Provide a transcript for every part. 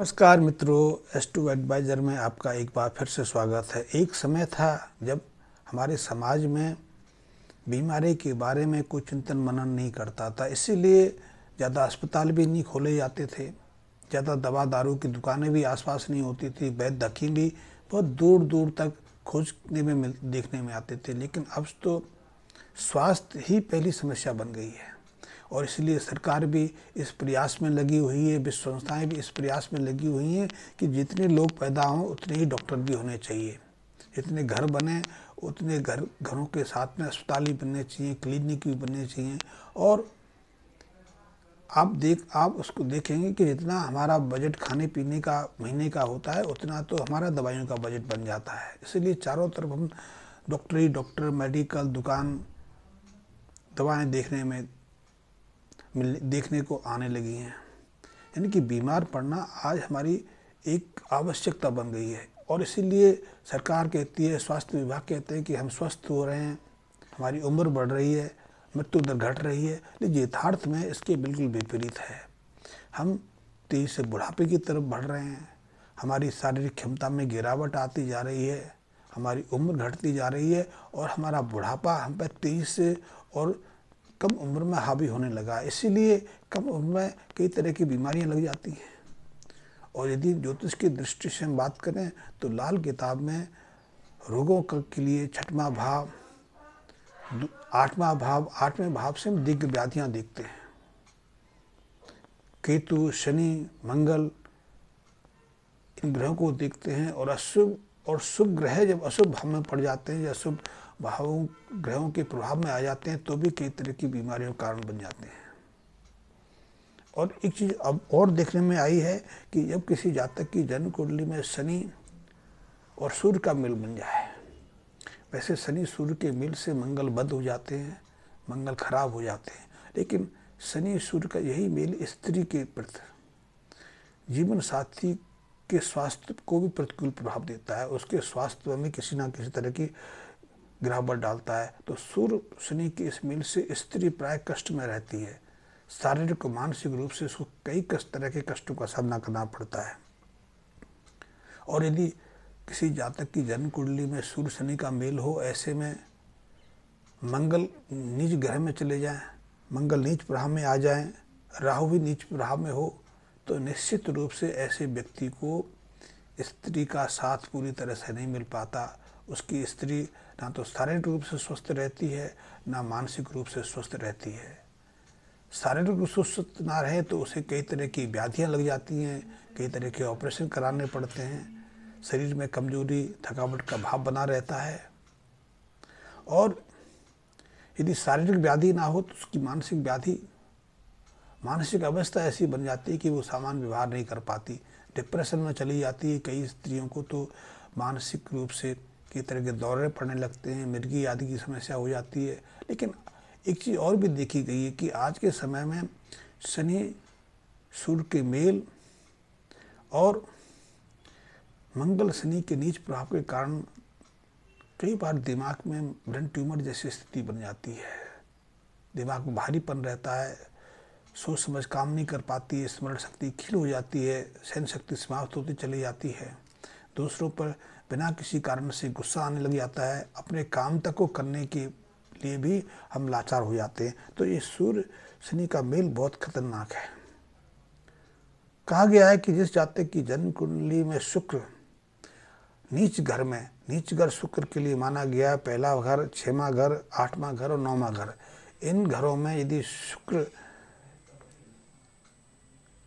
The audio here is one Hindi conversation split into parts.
नमस्कार मित्रों, S2 एडवाइज़र में आपका एक बार फिर से स्वागत है। एक समय था जब हमारे समाज में बीमारी के बारे में कोई चिंतन मनन नहीं करता था, इसीलिए ज़्यादा अस्पताल भी नहीं खोले जाते थे, ज़्यादा दवा दारू की दुकानें भी आसपास नहीं होती थी, वैद्य हकीम भी बहुत दूर दूर तक खोजने में देखने में आते थे। लेकिन अब तो स्वास्थ्य ही पहली समस्या बन गई है और इसलिए सरकार भी इस प्रयास में लगी हुई है, विश्व संस्थाएं भी इस प्रयास में लगी हुई हैं कि जितने लोग पैदा हों उतने ही डॉक्टर भी होने चाहिए, जितने घर बने उतने घरों के साथ में अस्पताल ही बनने चाहिए, क्लिनिक भी बनने चाहिए। और आप उसको देखेंगे कि जितना हमारा बजट खाने पीने का महीने का होता है उतना तो हमारा दवाइयों का बजट बन जाता है। इसलिए चारों तरफ हम डॉक्टर मेडिकल दुकान दवाएं देखने को आने लगी हैं। यानी कि बीमार पड़ना आज हमारी एक आवश्यकता बन गई है और इसीलिए सरकार कहती है, स्वास्थ्य विभाग कहते हैं कि हम स्वस्थ हो रहे हैं, हमारी उम्र बढ़ रही है, मृत्यु दर घट रही है। लेकिन यथार्थ में इसके बिल्कुल विपरीत है। हम तेजी से बुढ़ापे की तरफ बढ़ रहे हैं, हमारी शारीरिक क्षमता में गिरावट आती जा रही है, हमारी उम्र घटती जा रही है और हमारा बुढ़ापा हम पर तेजी से और कम उम्र में हावी होने लगा। इसीलिए कम उम्र में कई तरह की बीमारियां लग जाती हैं। और यदि ज्योतिष की दृष्टि से हम बात करें तो लाल किताब में रोगों के लिए छठवां भाव, आठवें भाव से हम दिग्ग व्याधियां देखते हैं। केतु, शनि, मंगल, इन ग्रहों को देखते हैं और अशुभ और शुभ ग्रह जब अशुभ भाव में पड़ जाते हैं या शुभ भावों ग्रहों के प्रभाव में आ जाते हैं तो भी कई तरह की बीमारियों का कारण बन जाते हैं। और एक चीज़ अब और देखने में आई है कि जब किसी जातक की जन्म कुंडली में शनि और सूर्य का मेल बन जाए, वैसे शनि सूर्य के मेल से मंगल बद हो जाते हैं, मंगल खराब हो जाते हैं, लेकिन शनि सूर्य का यही मेल स्त्री के प्रति जीवन साथी के स्वास्थ्य को भी प्रतिकूल प्रभाव देता है, उसके स्वास्थ्य में किसी ना किसी तरह की गिरावट डालता है। तो सूर्य शनि के इस मेल से स्त्री प्राय कष्ट में रहती है, शारीरिक और मानसिक रूप से उसको कई तरह के कष्टों का सामना करना पड़ता है। और यदि किसी जातक की जन्म कुंडली में सूर्य शनि का मेल हो, ऐसे में मंगल नीच ग्रह में चले जाएं, मंगल नीच प्रभाव में आ जाएं, राहु भी नीच प्रभाव में हो, तो निश्चित रूप से ऐसे व्यक्ति को स्त्री का साथ पूरी तरह से नहीं मिल पाता। उसकी स्त्री ना तो शारीरिक रूप से स्वस्थ रहती है, ना मानसिक रूप से स्वस्थ रहती है। शारीरिक रूप से स्वस्थ ना रहे तो उसे कई तरह की व्याधियां लग जाती हैं, कई तरह के ऑपरेशन कराने पड़ते हैं, शरीर में कमजोरी थकावट का भाव बना रहता है। और यदि शारीरिक व्याधि ना हो तो उसकी मानसिक अवस्था ऐसी बन जाती है कि वो सामान्य व्यवहार नहीं कर पाती, डिप्रेशन में चली जाती है। कई स्त्रियों को तो मानसिक रूप से कई तरह के दौरे पड़ने लगते हैं, मिर्गी आदि की समस्या हो जाती है। लेकिन एक चीज़ और भी देखी गई है कि आज के समय में शनि सूर्य के मेल और मंगल शनि के नीच प्रभाव के कारण कई बार दिमाग में ब्रेन ट्यूमर जैसी स्थिति बन जाती है, दिमाग में भारीपन रहता है, सोच समझ काम नहीं कर पाती है, स्मरण शक्ति क्षीण हो जाती है, सहन शक्ति समाप्त होती चली जाती है, दूसरों पर बिना किसी कारण से गुस्सा आने लग जाता है, अपने काम तक को करने के लिए भी हम लाचार हो जाते हैं। तो ये सूर्य शनि का मेल बहुत खतरनाक है। कहा गया है कि जिस जातक की जन्म कुंडली में शुक्र नीच घर शुक्र के लिए माना गया है, पहला घर, 6वां घर, 8वां घर और 9वां घर, इन घरों में यदि शुक्र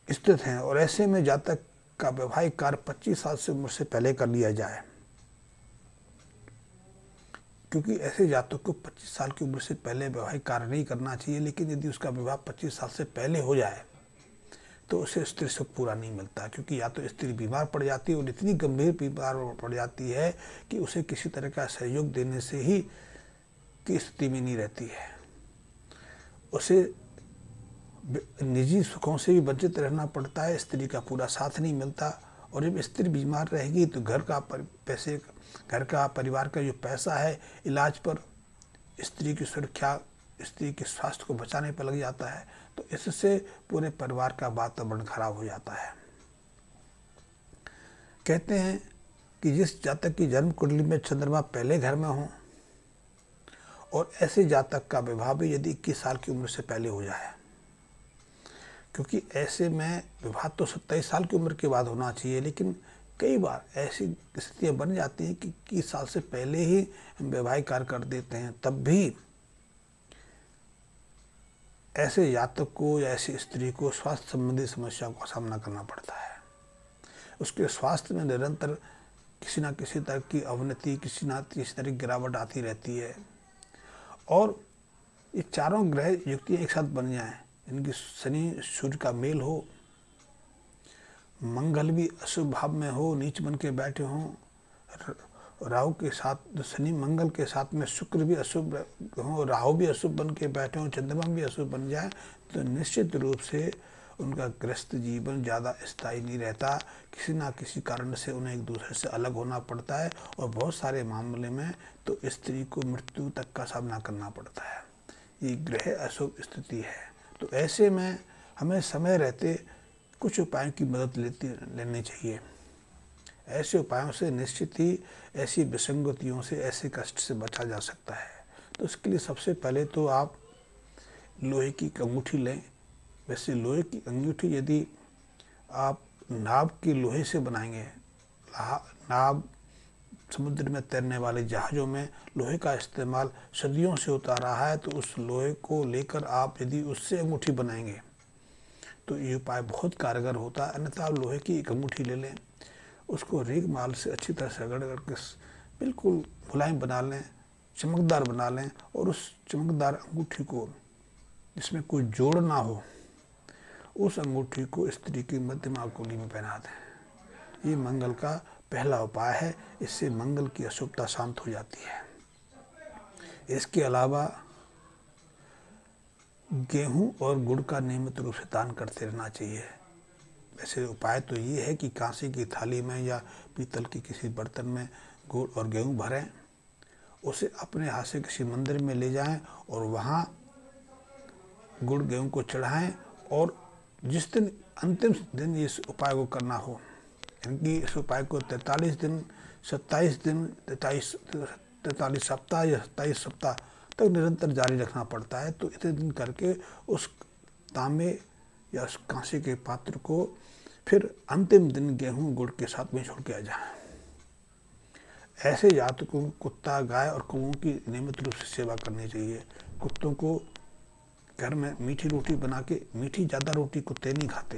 स्थित हैं और ऐसे में जातक का वैवाहिक कार्य 25 साल से उम्र से पहले कर लिया जाए, क्योंकि ऐसे जातक को 25 साल की उम्र से पहले वैवाहिक कार्य नहीं करना चाहिए। लेकिन यदि उसका विवाह 25 साल से पहले हो जाए तो उसे स्त्री सुख पूरा नहीं मिलता, क्योंकि या तो स्त्री बीमार पड़ जाती है और इतनी गंभीर बीमार पड़ जाती है कि उसे किसी तरह का सहयोग देने से ही की स्थिति में नहीं रहती है, उसे निजी सुखों से भी वंचित रहना पड़ता है, स्त्री का पूरा साथ नहीं मिलता। और जब स्त्री बीमार रहेगी तो घर का परिवार का जो पैसा है इलाज पर, स्त्री की सुरक्षा, स्त्री के स्वास्थ्य को बचाने पर लग जाता है, तो इससे पूरे परिवार का वातावरण खराब हो जाता है। कहते हैं कि जिस जातक की जन्म कुंडली में चंद्रमा पहले घर में हो और ऐसे जातक का विवाह भी यदि 21 साल की उम्र से पहले हो जाए, क्योंकि ऐसे में विवाह तो 27 साल की उम्र के बाद होना चाहिए, लेकिन कई बार ऐसी स्थितियाँ बन जाती हैं कि 21 साल से पहले ही हम वैवाहिक कार्य कर देते हैं, तब भी ऐसे जातक को या ऐसी स्त्री को स्वास्थ्य संबंधी समस्याओं का सामना करना पड़ता है। उसके स्वास्थ्य में निरंतर किसी न किसी तरह की अवनति, किसी न किसी तरह की गिरावट आती रहती है। और ये चारों ग्रह युक्तियाँ एक साथ बन जाएं, इनकी शनि सूर्य का मेल हो, मंगल भी अशुभ भाव में हो, नीच बन के बैठे हों, राहु के साथ शनि मंगल के साथ में शुक्र भी अशुभ हो, राहु भी अशुभ बन के बैठे हों, चंद्रमा भी अशुभ बन जाए, तो निश्चित रूप से उनका गृहस्थ जीवन ज़्यादा स्थायी नहीं रहता। किसी ना किसी कारण से उन्हें एक दूसरे से अलग होना पड़ता है और बहुत सारे मामले में तो स्त्री को मृत्यु तक का सामना करना पड़ता है। ये ग्रह अशुभ स्थिति है। तो ऐसे में हमें समय रहते कुछ उपायों की मदद लेनी चाहिए। ऐसे उपायों से निश्चित ही ऐसी विसंगतियों से, ऐसे कष्ट से बचा जा सकता है। तो इसके लिए सबसे पहले तो आप लोहे की अंगूठी लें। वैसे लोहे की अंगूठी यदि आप नाव के लोहे से बनाएंगे, नाव समुद्र में तैरने वाले जहाज़ों में लोहे का इस्तेमाल सदियों से होता रहा है, तो उस लोहे को लेकर आप यदि उससे अंगूठी बनाएंगे तो ये उपाय बहुत कारगर होता है। अन्यथा आप लोहे की एक अंगूठी ले लें, उसको रेग माल से अच्छी तरह से रगड़ करके बिल्कुल मुलायम बना लें, चमकदार बना लें, और उस चमकदार अंगूठी को, जिसमें कोई जोड़ ना हो, उस अंगूठी को स्त्री की मध्यमा अंगुली में पहना दें। ये मंगल का पहला उपाय है। इससे मंगल की अशुभता शांत हो जाती है। इसके अलावा गेहूं और गुड़ का नियमित रूप से दान करते रहना चाहिए। वैसे उपाय तो ये है कि कांसे की थाली में या पीतल के किसी बर्तन में गुड़ और गेहूं भरें, उसे अपने हाथ से किसी मंदिर में ले जाएं और वहाँ गुड़ गेहूं को चढ़ाएं। और जिस दिन अंतिम दिन इस उपाय को करना हो, यानी इस उपाय को 43 दिन, 27 दिन, 43 सप्ताह या 27 सप्ताह तक निरंतर जारी रखना पड़ता है। तो इतने दिन करके उस तांबे या उस कांसे के पात्र को फिर अंतिम दिन गेहूं गुड़ के साथ में छोड़ के आ जाए। ऐसे जातकों को कुत्ता, गाय और कौओं की नियमित रूप से सेवा करनी चाहिए। कुत्तों को घर में मीठी रोटी बना के, मीठी ज़्यादा रोटी कुत्ते नहीं खाते,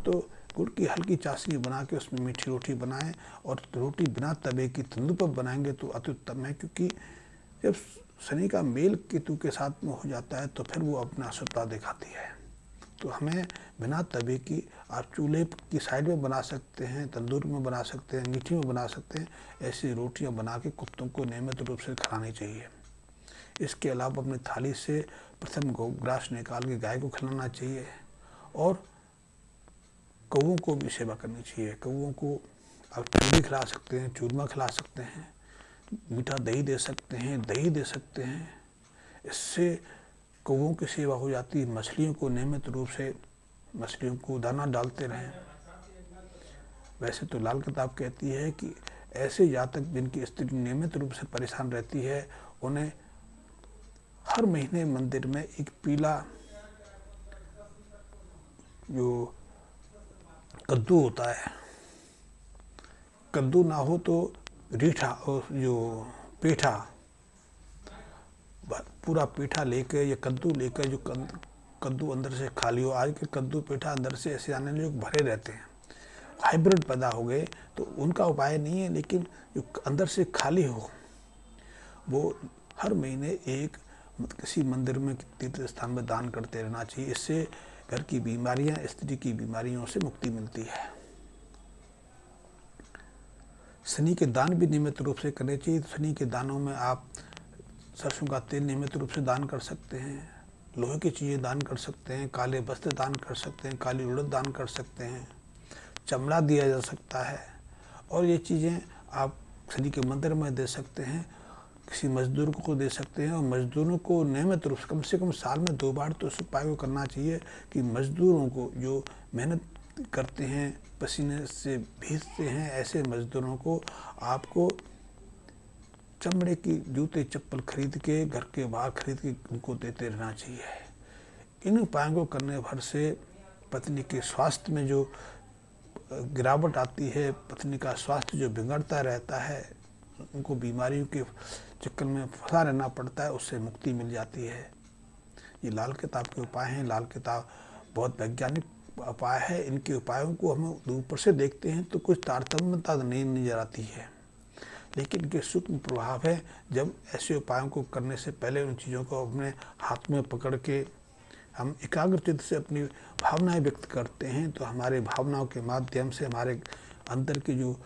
तो गुड़ की हल्की चाशनी बना के उसमें मीठी रोटी बनाएं, और रोटी बिना तवे की तंदूर पर बनाएंगे तो अति उत्तम है। क्योंकि जब शनि का मेल केतु के साथ में हो जाता है तो फिर वो अपना अशुभता दिखाती है। तो हमें बिना तवे की, आप चूल्हे की साइड में बना सकते हैं, तंदूर में बना सकते हैं, मीठी में बना सकते हैं, ऐसी रोटियां बना के कुत्तों को नियमित रूप से खिलानी चाहिए। इसके अलावा अपनी थाली से प्रथम गोग्रास निकाल के गाय को खिलाना चाहिए, और कौओं को भी सेवा करनी चाहिए। कौओं को आप चूरी खिला सकते हैं, चूरमा खिला सकते हैं, मीठा दही दे सकते हैं, दही दे सकते हैं। इससे कौओं की सेवा हो जाती है। मछलियों को नियमित रूप से, मछलियों को दाना डालते रहें। वैसे तो लाल किताब कहती है कि ऐसे जातक जिनकी स्त्री नियमित रूप से परेशान रहती है, उन्हें हर महीने मंदिर में एक पीला जो कद्दू होता है, कद्दू ना हो तो रीठा और जो पेठा, पूरा पेठा लेकर या कद्दू लेकर, जो कद्दू अंदर से खाली हो। आज के कद्दू पेठा अंदर से ऐसे आने जो भरे रहते हैं, हाइब्रिड पैदा हो गए, तो उनका उपाय नहीं है। लेकिन जो अंदर से खाली हो, वो हर महीने एक किसी मंदिर में, तीर्थ स्थान में दान करते रहना चाहिए। इससे घर की बीमारियां, स्त्री की बीमारियों से मुक्ति मिलती है। शनि के दान भी नियमित रूप से करने चाहिए। शनि के दानों में आप सरसों का तेल नियमित रूप से दान कर सकते हैं, लोहे की चीज़ें दान कर सकते हैं, काले वस्त्र दान कर सकते हैं, काली उड़द दान कर सकते हैं, चमड़ा दिया जा सकता है। और ये चीज़ें आप शनि के मंदिर में दे सकते हैं, किसी मजदूर को दे सकते हैं। और मजदूरों को नियमित रूप से कम साल में 2 बार तो इस उपाय को करना चाहिए कि मजदूरों को जो मेहनत करते हैं, पसीने से भीगते हैं, ऐसे मजदूरों को आपको चमड़े की जूते चप्पल खरीद के घर के बाहर खरीद के उनको देते रहना चाहिए। इन उपायों को करने भर से पत्नी के स्वास्थ्य में जो गिरावट आती है, पत्नी का स्वास्थ्य जो बिगड़ता रहता है, उनको बीमारियों के चक्कर में फंसा रहना पड़ता है, उससे मुक्ति मिल जाती है। ये लाल किताब के उपाय हैं। लाल किताब बहुत वैज्ञानिक उपाय है। इनके उपायों को हम ऊपर से देखते हैं तो कुछ तारतम्यता नहीं नजर आती है, लेकिन इनके सूक्ष्म प्रभाव है। जब ऐसे उपायों को करने से पहले उन चीज़ों को अपने हाथ में पकड़ के हम एकाग्रचित्त से अपनी भावनाएं व्यक्त करते हैं, तो हमारे भावनाओं के माध्यम से हमारे अंदर की जो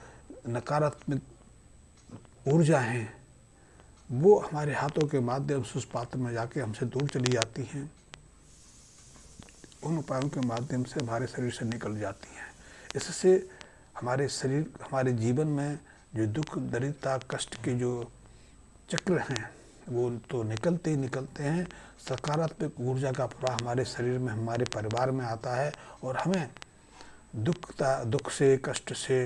नकारात्मक ऊर्जा हैं वो हमारे हाथों के माध्यम से उस पात्र में जाके हमसे दूर चली जाती हैं, उन उपायों के माध्यम से हमारे शरीर से निकल जाती हैं। इससे हमारे शरीर, हमारे जीवन में जो दुख, दरिद्रता, कष्ट के जो चक्र हैं वो तो निकलते ही निकलते हैं। सकारात्मक ऊर्जा का प्रवाह हमारे शरीर में, हमारे परिवार में आता है और हमें दुख से, कष्ट से,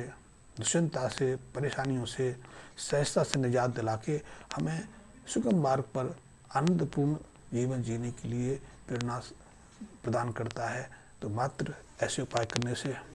दुश्चिंता से, परेशानियों से, सहजता से निजात दिला के हमें सुगम मार्ग पर आनंदपूर्ण जीवन जीने के लिए प्रेरणा प्रदान करता है। तो मात्र ऐसे उपाय करने से